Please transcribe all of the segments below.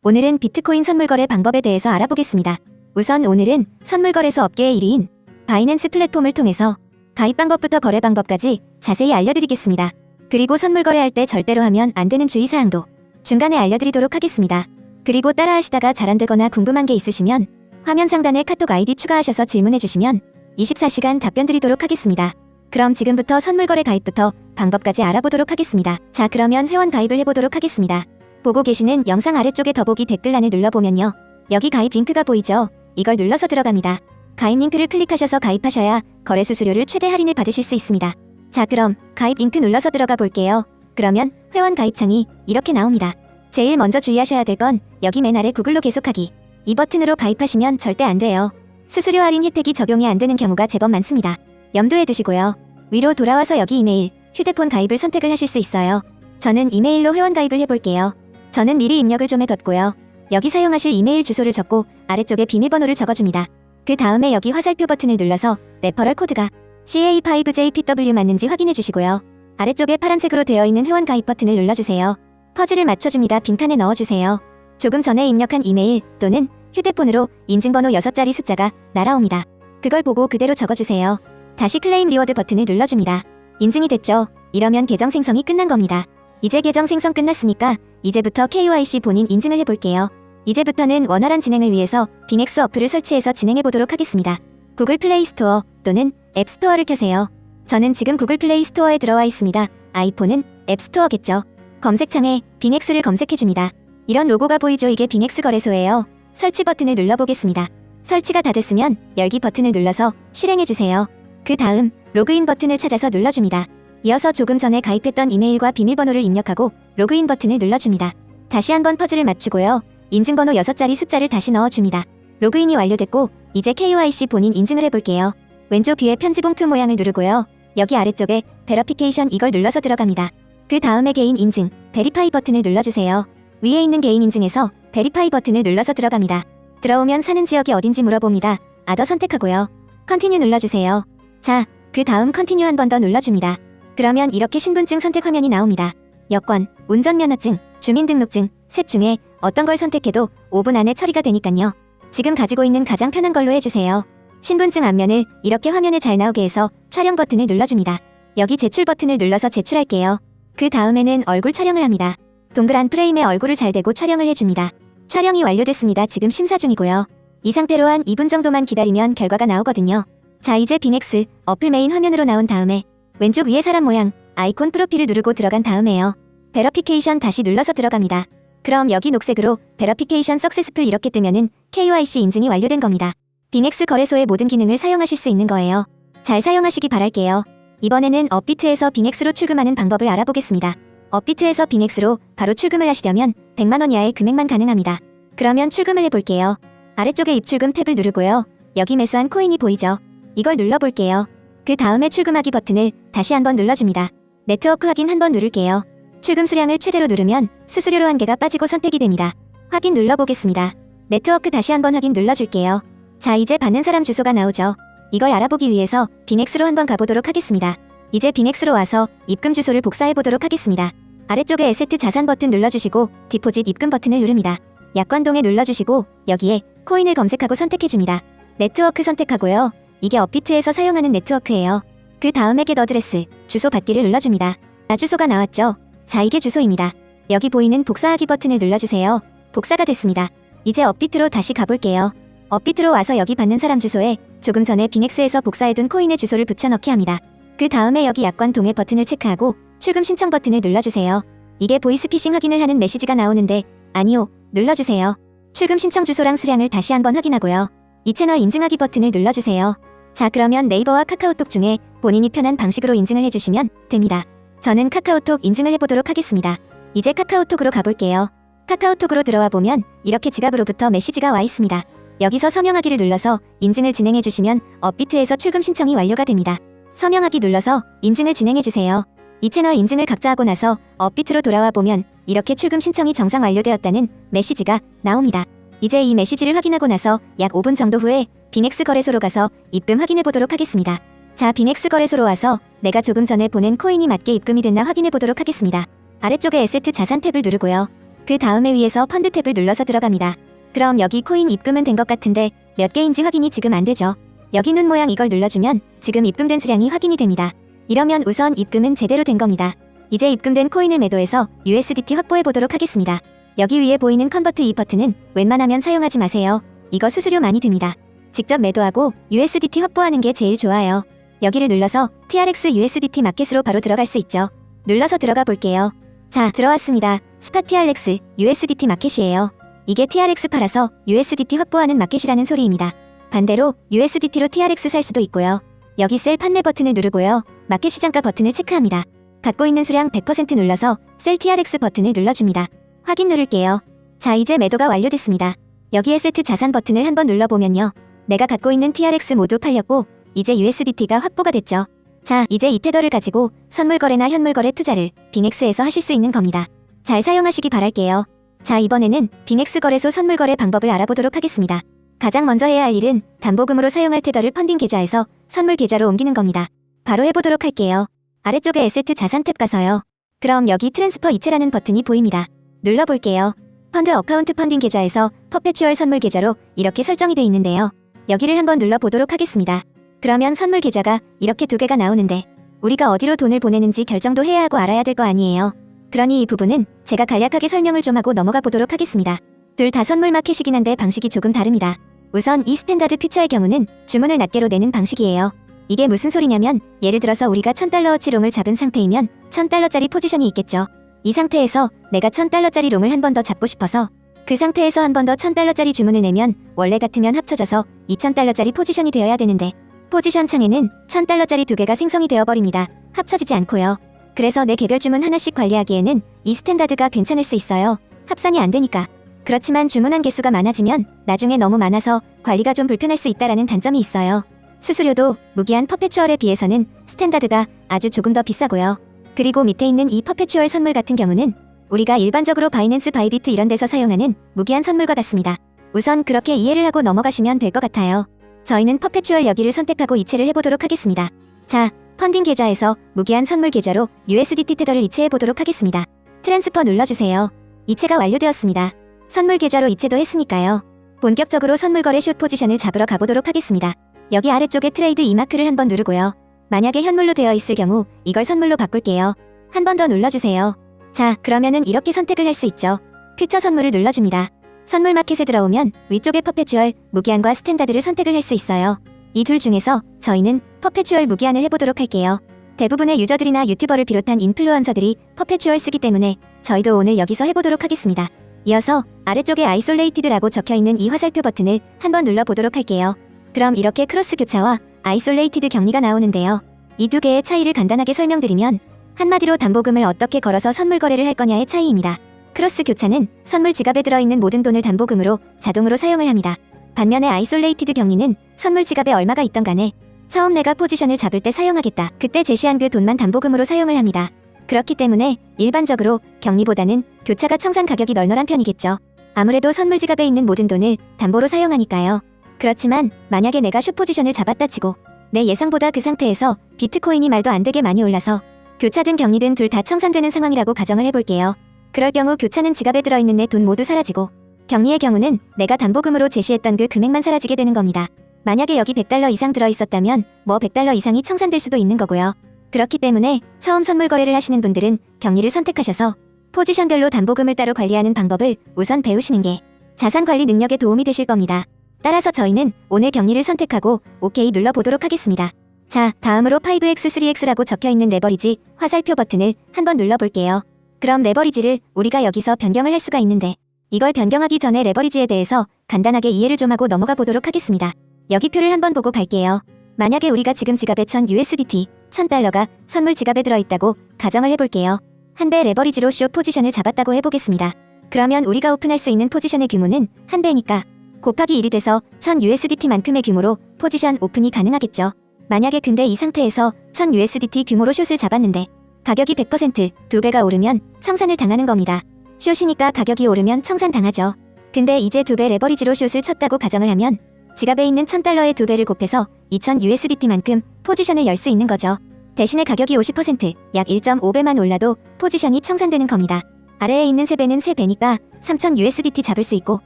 오늘은 비트코인 선물거래 방법에 대해서 알아보겠습니다. 우선 오늘은 선물거래소 업계의 1위인 바이낸스 플랫폼을 통해서 가입 방법부터 거래 방법까지 자세히 알려드리겠습니다. 그리고 선물거래할 때 절대로 하면 안 되는 주의사항도 중간에 알려드리도록 하겠습니다. 그리고 따라하시다가 잘 안되거나 궁금한 게 있으시면 화면 상단에 카톡 아이디 추가하셔서 질문해주시면 24시간 답변 드리도록 하겠습니다. 그럼 지금부터 선물거래 가입부터 방법까지 알아보도록 하겠습니다. 자, 그러면 회원 가입을 해보도록 하겠습니다. 보고 계시는 영상 아래쪽에 더보기 댓글란을 눌러보면요, 여기 가입 링크가 보이죠? 이걸 눌러서 들어갑니다. 가입 링크를 클릭하셔서 가입하셔야 거래 수수료를 최대 할인을 받으실 수 있습니다. 자, 그럼 가입 링크 눌러서 들어가 볼게요. 그러면 회원 가입창이 이렇게 나옵니다. 제일 먼저 주의하셔야 될 건 여기 맨 아래 구글로 계속하기, 이 버튼으로 가입하시면 절대 안 돼요. 수수료 할인 혜택이 적용이 안 되는 경우가 제법 많습니다. 염두에 두시고요. 위로 돌아와서 여기 이메일, 휴대폰 가입을 선택을 하실 수 있어요. 저는 이메일로 회원 가입을 해볼게요. 저는 미리 입력을 좀 해뒀고요. 여기 사용하실 이메일 주소를 적고 아래쪽에 비밀번호를 적어줍니다. 그 다음에 여기 화살표 버튼을 눌러서 레퍼럴 코드가 CA5JPW 맞는지 확인해 주시고요. 아래쪽에 파란색으로 되어 있는 회원 가입 버튼을 눌러주세요. 퍼즐을 맞춰줍니다. 빈칸에 넣어주세요. 조금 전에 입력한 이메일 또는 휴대폰으로 인증번호 6자리 숫자가 날아옵니다. 그걸 보고 그대로 적어주세요. 다시 클레임 리워드 버튼을 눌러줍니다. 인증이 됐죠? 이러면 계정 생성이 끝난 겁니다. 이제 계정 생성 끝났으니까 이제부터 KYC 본인 인증을 해볼게요. 이제부터는 원활한 진행을 위해서 빙엑스 어플을 설치해서 진행해보도록 하겠습니다. 구글 플레이 스토어 또는 앱 스토어를 켜세요. 저는 지금 구글 플레이 스토어에 들어와 있습니다. 아이폰은 앱 스토어겠죠. 검색창에 빙엑스를 검색해줍니다. 이런 로고가 보이죠? 이게 빙엑스 거래소예요. 설치 버튼을 눌러보겠습니다. 설치가 다 됐으면 열기 버튼을 눌러서 실행해주세요. 그 다음 로그인 버튼을 찾아서 눌러줍니다. 이어서 조금 전에 가입했던 이메일과 비밀번호를 입력하고 로그인 버튼을 눌러줍니다. 다시 한번 퍼즐을 맞추고요. 인증번호 6자리 숫자를 다시 넣어줍니다. 로그인이 완료됐고 이제 KYC 본인 인증을 해볼게요. 왼쪽 위에 편지 봉투 모양을 누르고요. 여기 아래쪽에 베러피케이션 이걸 눌러서 들어갑니다. 그 다음에 개인 인증, 베리파이 버튼을 눌러주세요. 위에 있는 개인 인증에서 베리파이 버튼을 눌러서 들어갑니다. 들어오면 사는 지역이 어딘지 물어봅니다. 아더 선택하고요. 컨티뉴 눌러주세요. 자, 그 다음 컨티뉴 한 번 더 눌러줍니다. 그러면 이렇게 신분증 선택 화면이 나옵니다. 여권, 운전면허증, 주민등록증, 셋 중에 어떤 걸 선택해도 5분 안에 처리가 되니깐요. 지금 가지고 있는 가장 편한 걸로 해주세요. 신분증 앞면을 이렇게 화면에 잘 나오게 해서 촬영 버튼을 눌러줍니다. 여기 제출 버튼을 눌러서 제출할게요. 그 다음에는 얼굴 촬영을 합니다. 동그란 프레임에 얼굴을 잘 대고 촬영을 해줍니다. 촬영이 완료됐습니다. 지금 심사 중이고요. 이 상태로 한 2분 정도만 기다리면 결과가 나오거든요. 자, 이제 빙엑스 어플 메인 화면으로 나온 다음에 왼쪽 위에 사람 모양 아이콘 프로필을 누르고 들어간 다음에요, 베러피케이션 다시 눌러서 들어갑니다. 그럼 여기 녹색으로 베러피케이션 석세스풀 이렇게 뜨면은 KYC 인증이 완료된 겁니다. 빙엑스 거래소의 모든 기능을 사용하실 수 있는 거예요. 잘 사용하시기 바랄게요. 이번에는 업비트에서 빙엑스로 출금하는 방법을 알아보겠습니다. 업비트에서 빙엑스로 바로 출금을 하시려면 100만원 이하의 금액만 가능합니다. 그러면 출금을 해볼게요. 아래쪽에 입출금 탭을 누르고요. 여기 매수한 코인이 보이죠? 이걸 눌러볼게요. 그 다음에 출금하기 버튼을 다시 한번 눌러줍니다. 네트워크 확인 한번 누를게요. 출금 수량을 최대로 누르면 수수료로 한 개가 빠지고 선택이 됩니다. 확인 눌러보겠습니다. 네트워크 다시 한번 확인 눌러줄게요. 자, 이제 받는 사람 주소가 나오죠? 이걸 알아보기 위해서 빙엑스로 한번 가보도록 하겠습니다. 이제 빙엑스로 와서 입금 주소를 복사해보도록 하겠습니다. 아래쪽에 에세트 자산 버튼 눌러주시고 디포짓 입금 버튼을 누릅니다. 약관동에 눌러주시고 여기에 코인을 검색하고 선택해줍니다. 네트워크 선택하고요. 이게 업비트에서 사용하는 네트워크예요. 그 다음에 겟 어드레스, 주소 받기를 눌러줍니다. 주소가 나왔죠? 자, 이게 주소입니다. 여기 보이는 복사하기 버튼을 눌러주세요. 복사가 됐습니다. 이제 업비트로 다시 가볼게요. 업비트로 와서 여기 받는 사람 주소에 조금 전에 빙엑스에서 복사해둔 코인의 주소를 붙여넣기 합니다. 그 다음에 여기 약관 동의 버튼을 체크하고 출금 신청 버튼을 눌러주세요. 이게 보이스피싱 확인을 하는 메시지가 나오는데 아니요, 눌러주세요. 출금 신청 주소랑 수량을 다시 한번 확인하고요. 이 채널 인증하기 버튼을 눌러주세요. 자, 그러면 네이버와 카카오톡 중에 본인이 편한 방식으로 인증을 해주시면 됩니다. 저는 카카오톡 인증을 해보도록 하겠습니다. 이제 카카오톡으로 가볼게요. 카카오톡으로 들어와 보면 이렇게 지갑으로부터 메시지가 와 있습니다. 여기서 서명하기를 눌러서 인증을 진행해주시면 업비트에서 출금 신청이 완료가 됩니다. 서명하기 눌러서 인증을 진행해주세요. 이 채널 인증을 각자 하고 나서 업비트로 돌아와 보면 이렇게 출금 신청이 정상 완료되었다는 메시지가 나옵니다. 이제 이 메시지를 확인하고 나서 약 5분 정도 후에 빙엑스 거래소로 가서 입금 확인해 보도록 하겠습니다. 자, 빙엑스 거래소로 와서 내가 조금 전에 보낸 코인이 맞게 입금이 됐나 확인해 보도록 하겠습니다. 아래쪽에 에세트 자산 탭을 누르고요. 그 다음에 위에서 펀드 탭을 눌러서 들어갑니다. 그럼 여기 코인 입금은 된 것 같은데 몇 개인지 확인이 지금 안 되죠. 여기 눈 모양 이걸 눌러주면 지금 입금된 수량이 확인이 됩니다. 이러면 우선 입금은 제대로 된 겁니다. 이제 입금된 코인을 매도해서 USDT 확보해 보도록 하겠습니다. 여기 위에 보이는 컨버트 이 버튼은 웬만하면 사용하지 마세요. 이거 수수료 많이 듭니다. 직접 매도하고 USDT 확보하는 게 제일 좋아요. 여기를 눌러서 TRX USDT 마켓으로 바로 들어갈 수 있죠. 눌러서 들어가 볼게요. 자, 들어왔습니다. 스팟 TRX USDT 마켓이에요. 이게 TRX 팔아서 USDT 확보하는 마켓이라는 소리입니다. 반대로 USDT로 TRX 살 수도 있고요. 여기 셀 판매 버튼을 누르고요. 마켓 시장가 버튼을 체크합니다. 갖고 있는 수량 100% 눌러서 셀 TRX 버튼을 눌러줍니다. 확인 누를게요. 자, 이제 매도가 완료됐습니다. 여기에 세트 자산 버튼을 한번 눌러보면요. 내가 갖고 있는 TRX 모두 팔렸고 이제 USDT가 확보가 됐죠. 자, 이제 이 테더를 가지고 선물 거래나 현물 거래 투자를 빙엑스에서 하실 수 있는 겁니다. 잘 사용하시기 바랄게요. 자, 이번에는 빙엑스 거래소 선물 거래 방법을 알아보도록 하겠습니다. 가장 먼저 해야 할 일은 담보금으로 사용할 테더를 펀딩 계좌에서 선물 계좌로 옮기는 겁니다. 바로 해보도록 할게요. 아래쪽에 에세트 자산 탭 가서요. 그럼 여기 트랜스퍼 이체라는 버튼이 보입니다. 눌러볼게요. 펀드 어카운트 펀딩 계좌에서 퍼페추얼 선물 계좌로 이렇게 설정이 돼 있는데요. 여기를 한번 눌러보도록 하겠습니다. 그러면 선물 계좌가 이렇게 두 개가 나오는데 우리가 어디로 돈을 보내는지 결정도 해야 하고 알아야 될 거 아니에요. 그러니 이 부분은 제가 간략하게 설명을 좀 하고 넘어가 보도록 하겠습니다. 둘 다 선물 마켓이긴 한데 방식이 조금 다릅니다. 우선 이 스탠다드 퓨처의 경우는 주문을 낱개로 내는 방식이에요. 이게 무슨 소리냐면 예를 들어서 우리가 1000달러어치 롱을 잡은 상태이면 1000달러짜리 포지션이 있겠죠. 이 상태에서 내가 1000달러짜리 롱을 한 번 더 잡고 싶어서 그 상태에서 한 번 더 1000달러짜리 주문을 내면 원래 같으면 합쳐져서 2000달러짜리 포지션이 되어야 되는데 포지션 창에는 1000달러짜리 두 개가 생성이 되어버립니다. 합쳐지지 않고요. 그래서 내 개별 주문 하나씩 관리하기에는 이 스탠다드가 괜찮을 수 있어요. 합산이 안 되니까. 그렇지만 주문한 개수가 많아지면 나중에 너무 많아서 관리가 좀 불편할 수 있다라는 단점이 있어요. 수수료도 무기한 퍼페추얼에 비해서는 스탠다드가 아주 조금 더 비싸고요. 그리고 밑에 있는 이 퍼페추얼 선물 같은 경우는 우리가 일반적으로 바이낸스 바이비트 이런 데서 사용하는 무기한 선물과 같습니다. 우선 그렇게 이해를 하고 넘어가시면 될 것 같아요. 저희는 퍼페추얼 여기를 선택하고 이체를 해보도록 하겠습니다. 자, 펀딩 계좌에서 무기한 선물 계좌로 USDT 테더를 이체해보도록 하겠습니다. 트랜스퍼 눌러주세요. 이체가 완료되었습니다. 선물 계좌로 이체도 했으니까요. 본격적으로 선물 거래 숏 포지션을 잡으러 가보도록 하겠습니다. 여기 아래쪽에 트레이드 이 마크를 한번 누르고요. 만약에 현물로 되어 있을 경우 이걸 선물로 바꿀게요. 한 번 더 눌러주세요. 자, 그러면은 이렇게 선택을 할 수 있죠. 퓨처 선물을 눌러줍니다. 선물 마켓에 들어오면 위쪽에 퍼페추얼, 무기한과 스탠다드를 선택을 할 수 있어요. 이 둘 중에서 저희는 퍼페추얼 무기한을 해보도록 할게요. 대부분의 유저들이나 유튜버를 비롯한 인플루언서들이 퍼페추얼 쓰기 때문에 저희도 오늘 여기서 해보도록 하겠습니다. 이어서 아래쪽에 아이솔레이티드라고 적혀있는 이 화살표 버튼을 한번 눌러보도록 할게요. 그럼 이렇게 크로스 교차와 아이솔레이티드 격리가 나오는데요. 이 두 개의 차이를 간단하게 설명드리면 한마디로 담보금을 어떻게 걸어서 선물 거래를 할 거냐의 차이입니다. 크로스 교차는 선물 지갑에 들어있는 모든 돈을 담보금으로 자동으로 사용을 합니다. 반면에 아이솔레이티드 격리는 선물 지갑에 얼마가 있던 간에 처음 내가 포지션을 잡을 때 사용하겠다. 그때 제시한 그 돈만 담보금으로 사용을 합니다. 그렇기 때문에 일반적으로 격리보다는 교차가 청산 가격이 널널한 편이겠죠. 아무래도 선물 지갑에 있는 모든 돈을 담보로 사용하니까요. 그렇지만 만약에 내가 숏 포지션을 잡았다 치고 내 예상보다 그 상태에서 비트코인이 말도 안 되게 많이 올라서 교차든 격리든 둘 다 청산되는 상황이라고 가정을 해볼게요. 그럴 경우 교차는 지갑에 들어있는 내 돈 모두 사라지고 격리의 경우는 내가 담보금으로 제시했던 그 금액만 사라지게 되는 겁니다. 만약에 여기 100달러 이상 들어있었다면 뭐 100달러 이상이 청산될 수도 있는 거고요. 그렇기 때문에 처음 선물 거래를 하시는 분들은 격리를 선택하셔서 포지션별로 담보금을 따로 관리하는 방법을 우선 배우시는 게 자산 관리 능력에 도움이 되실 겁니다. 따라서 저희는 오늘 격리를 선택하고 OK 눌러보도록 하겠습니다. 자, 다음으로 5X3X라고 적혀있는 레버리지 화살표 버튼을 한번 눌러볼게요. 그럼 레버리지를 우리가 여기서 변경을 할 수가 있는데 이걸 변경하기 전에 레버리지에 대해서 간단하게 이해를 좀 하고 넘어가 보도록 하겠습니다. 여기 표를 한번 보고 갈게요. 만약에 우리가 지금 지갑에 1000USDT, 1000달러가 선물 지갑에 들어있다고 가정을 해볼게요. 한 배 레버리지로 숏 포지션을 잡았다고 해보겠습니다. 그러면 우리가 오픈할 수 있는 포지션의 규모는 한 배니까 곱하기 1이 돼서 1000USDT만큼의 규모로 포지션 오픈이 가능하겠죠. 만약에 근데 이 상태에서 1000USDT 규모로 숏을 잡았는데 가격이 100% 두 배가 오르면 청산을 당하는 겁니다. 숏이니까 가격이 오르면 청산당하죠. 근데 이제 두 배 레버리지로 숏을 쳤다고 가정을 하면 지갑에 있는 1000달러의 두 배를 곱해서 2000USDT만큼 포지션을 열 수 있는 거죠. 대신에 가격이 50%, 약 1.5배만 올라도 포지션이 청산되는 겁니다. 아래에 있는 3배는 3배니까 3000 USDT 잡을 수 있고,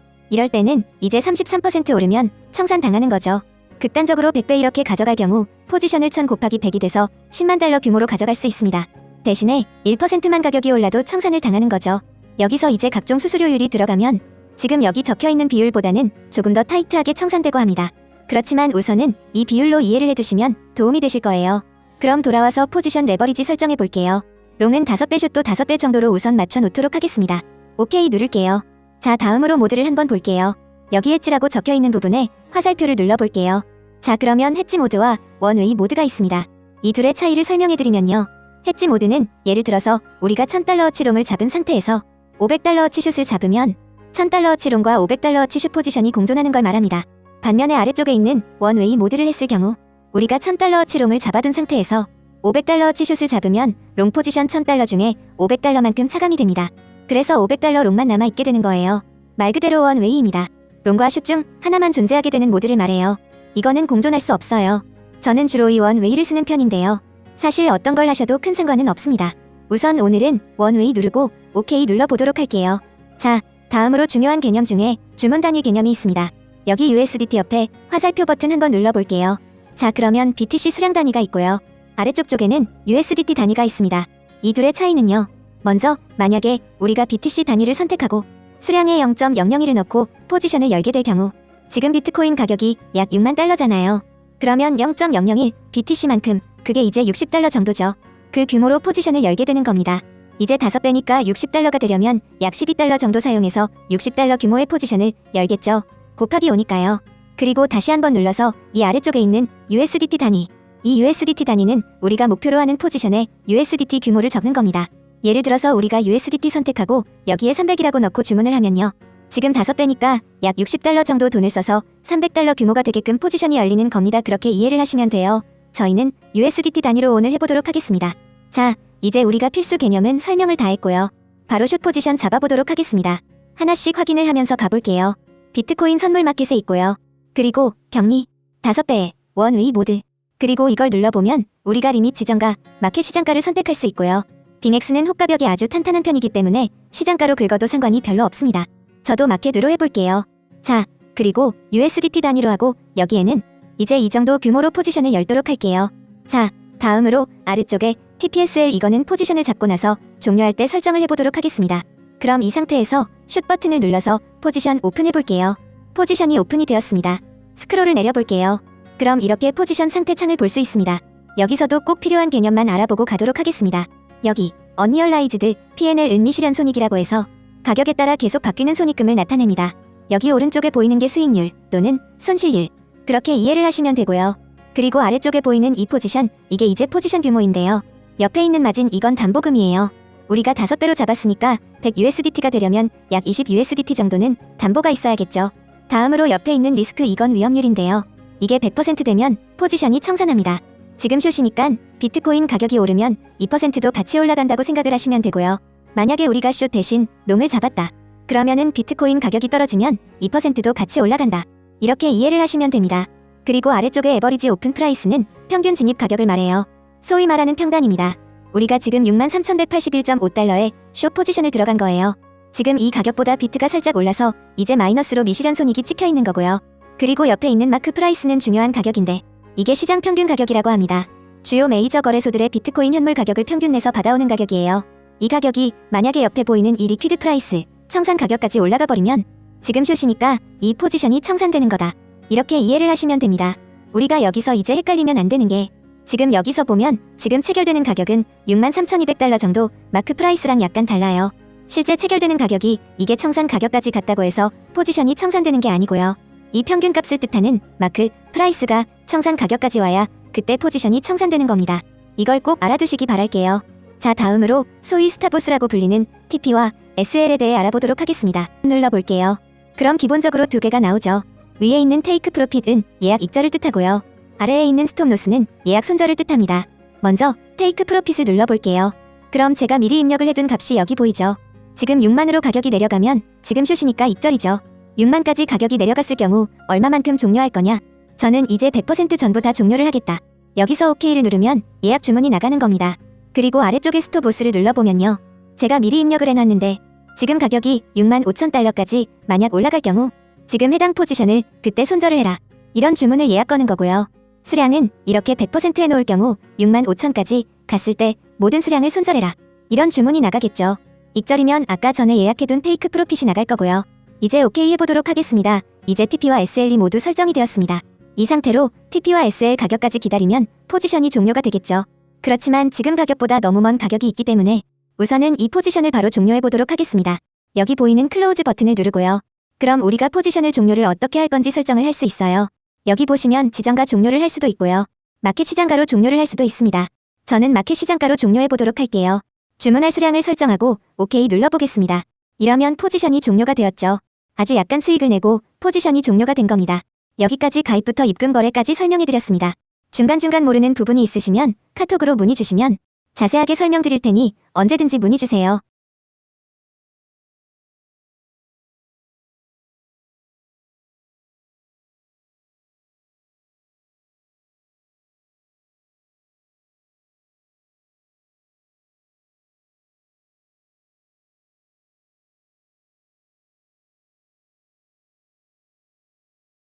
이럴 때는 이제 33% 오르면 청산당하는 거죠. 극단적으로 100배 이렇게 가져갈 경우 포지션을 1000 곱하기 100이 돼서 10만 달러 규모로 가져갈 수 있습니다. 대신에 1%만 가격이 올라도 청산을 당하는 거죠. 여기서 이제 각종 수수료율이 들어가면 지금 여기 적혀있는 비율보다는 조금 더 타이트하게 청산되고 합니다. 그렇지만 우선은 이 비율로 이해를 해두시면 도움이 되실 거예요. 그럼 돌아와서 포지션 레버리지 설정해 볼게요. 롱은 5배, 숏도 5배 정도로 우선 맞춰 놓도록 하겠습니다. 오케이 누를게요. 자, 다음으로 모드를 한번 볼게요. 여기 엣지라고 적혀있는 부분에 화살표를 눌러볼게요. 자, 그러면 해지 모드와 원웨이 모드가 있습니다. 이 둘의 차이를 설명해드리면요. 해지 모드는 예를 들어서 우리가 1000달러어치 롱을 잡은 상태에서 500달러어치 숏을 잡으면 1000달러어치 롱과 500달러어치 숏 포지션이 공존하는 걸 말합니다. 반면에 아래쪽에 있는 원웨이 모드를 했을 경우 우리가 1000달러어치 롱을 잡아둔 상태에서 500달러어치 숏을 잡으면 롱 포지션 1000달러 중에 500달러만큼 차감이 됩니다. 그래서 500달러 롱만 남아있게 되는 거예요. 말 그대로 원웨이입니다. 롱과 숏 중 하나만 존재하게 되는 모드를 말해요. 이거는 공존할 수 없어요. 저는 주로 이 원웨이를 쓰는 편인데요. 사실 어떤 걸 하셔도 큰 상관은 없습니다. 우선 오늘은 원웨이 누르고 오케이 눌러보도록 할게요. 자, 다음으로 중요한 개념 중에 주문 단위 개념이 있습니다. 여기 USDT 옆에 화살표 버튼 한번 눌러볼게요. 자, 그러면 BTC 수량 단위가 있고요. 아래쪽 쪽에는 USDT 단위가 있습니다. 이 둘의 차이는요. 먼저 만약에 우리가 BTC 단위를 선택하고 수량에 0.001을 넣고 포지션을 열게 될 경우 지금 비트코인 가격이 약 6만 달러잖아요. 그러면 0.001 BTC만큼 그게 이제 60달러 정도죠. 그 규모로 포지션을 열게 되는 겁니다. 이제 5배니까 60달러가 되려면 약 12달러 정도 사용해서 60달러 규모의 포지션을 열겠죠. 곱하기 5니까요. 그리고 다시 한번 눌러서 이 아래쪽에 있는 USDT 단위. 이 USDT 단위는 우리가 목표로 하는 포지션에 USDT 규모를 적는 겁니다. 예를 들어서 우리가 USDT 선택하고 여기에 300이라고 넣고 주문을 하면요. 지금 5배니까 약 60달러 정도 돈을 써서 300달러 규모가 되게끔 포지션이 열리는 겁니다. 그렇게 이해를 하시면 돼요. 저희는 USDT 단위로 오늘 해보도록 하겠습니다. 자, 이제 우리가 필수 개념은 설명을 다 했고요. 바로 숏 포지션 잡아보도록 하겠습니다. 하나씩 확인을 하면서 가볼게요. 비트코인 선물 마켓에 있고요. 그리고 격리, 5배의 원웨이 모드. 그리고 이걸 눌러보면 우리가 리밋 지정가, 마켓 시장가를 선택할 수 있고요. 빙엑스는 호가벽이 아주 탄탄한 편이기 때문에 시장가로 긁어도 상관이 별로 없습니다. 저도 마켓으로 해볼게요. 자, 그리고 USDT 단위로 하고 여기에는 이제 이 정도 규모로 포지션을 열도록 할게요. 자, 다음으로 아래쪽에 TPSL 이거는 포지션을 잡고 나서 종료할 때 설정을 해보도록 하겠습니다. 그럼 이 상태에서 슛 버튼을 눌러서 포지션 오픈해볼게요. 포지션이 오픈이 되었습니다. 스크롤을 내려볼게요. 그럼 이렇게 포지션 상태 창을 볼 수 있습니다. 여기서도 꼭 필요한 개념만 알아보고 가도록 하겠습니다. 여기 언리얼라이즈드 P&L 은미실현 손익이라고 해서 가격에 따라 계속 바뀌는 손익금을 나타냅니다. 여기 오른쪽에 보이는 게 수익률 또는 손실률. 그렇게 이해를 하시면 되고요. 그리고 아래쪽에 보이는 이 포지션, 이게 이제 포지션 규모인데요. 옆에 있는 마진 이건 담보금이에요. 우리가 5배로 잡았으니까 100USDT가 되려면 약 20USDT 정도는 담보가 있어야겠죠. 다음으로 옆에 있는 리스크 이건 위험률인데요. 이게 100% 되면 포지션이 청산합니다. 지금 숏이니까 비트코인 가격이 오르면 2%도 같이 올라간다고 생각을 하시면 되고요. 만약에 우리가 숏 대신 롱을 잡았다. 그러면은 비트코인 가격이 떨어지면 2%도 같이 올라간다. 이렇게 이해를 하시면 됩니다. 그리고 아래쪽에 에버리지 오픈 프라이스는 평균 진입 가격을 말해요. 소위 말하는 평단입니다. 우리가 지금 63,181.5달러에 숏 포지션을 들어간 거예요. 지금 이 가격보다 비트가 살짝 올라서 이제 마이너스로 미실현 손익이 찍혀 있는 거고요. 그리고 옆에 있는 마크 프라이스는 중요한 가격인데 이게 시장 평균 가격이라고 합니다. 주요 메이저 거래소들의 비트코인 현물 가격을 평균 내서 받아오는 가격이에요. 이 가격이 만약에 옆에 보이는 이 리퀴드 프라이스, 청산 가격까지 올라가 버리면 지금 숏이니까 이 포지션이 청산되는 거다. 이렇게 이해를 하시면 됩니다. 우리가 여기서 이제 헷갈리면 안 되는 게 지금 여기서 보면 지금 체결되는 가격은 63,200달러 정도 마크 프라이스랑 약간 달라요. 실제 체결되는 가격이 이게 청산 가격까지 같다고 해서 포지션이 청산되는 게 아니고요. 이 평균 값을 뜻하는 마크 프라이스가 청산 가격까지 와야 그때 포지션이 청산되는 겁니다. 이걸 꼭 알아두시기 바랄게요. 자, 다음으로 소위 스탑로스라고 불리는 TP와 SL에 대해 알아보도록 하겠습니다. 눌러볼게요. 그럼 기본적으로 두 개가 나오죠. 위에 있는 테이크 프로핏은 예약 익절을 뜻하고요. 아래에 있는 스톱로스는 예약 손절을 뜻합니다. 먼저 테이크 프로핏을 눌러볼게요. 그럼 제가 미리 입력을 해둔 값이 여기 보이죠. 지금 6만으로 가격이 내려가면 지금 숏이니까 익절이죠. 6만까지 가격이 내려갔을 경우 얼마만큼 종료할 거냐? 저는 이제 100% 전부 다 종료를 하겠다. 여기서 OK를 누르면 예약 주문이 나가는 겁니다. 그리고 아래쪽에 스톱로스를 눌러보면요. 제가 미리 입력을 해놨는데 지금 가격이 65,000달러까지 만약 올라갈 경우 지금 해당 포지션을 그때 손절을 해라. 이런 주문을 예약 거는 거고요. 수량은 이렇게 100% 해놓을 경우 65,000까지 갔을 때 모든 수량을 손절해라. 이런 주문이 나가겠죠. 익절이면 아까 전에 예약해둔 테이크 프로핏이 나갈 거고요. 이제 오케이 해보도록 하겠습니다. 이제 TP와 SL이 모두 설정이 되었습니다. 이 상태로 TP와 SL 가격까지 기다리면 포지션이 종료가 되겠죠. 그렇지만 지금 가격보다 너무 먼 가격이 있기 때문에 우선은 이 포지션을 바로 종료해보도록 하겠습니다. 여기 보이는 클로즈 버튼을 누르고요. 그럼 우리가 포지션을 종료를 어떻게 할 건지 설정을 할 수 있어요. 여기 보시면 지정가 종료를 할 수도 있고요. 마켓 시장가로 종료를 할 수도 있습니다. 저는 마켓 시장가로 종료해보도록 할게요. 주문할 수량을 설정하고 오케이 눌러보겠습니다. 이러면 포지션이 종료가 되었죠. 아주 약간 수익을 내고 포지션이 종료가 된 겁니다. 여기까지 가입부터 입금 거래까지 설명해드렸습니다. 중간중간 모르는 부분이 있으시면 카톡으로 문의 주시면 자세하게 설명드릴 테니 언제든지 문의 주세요.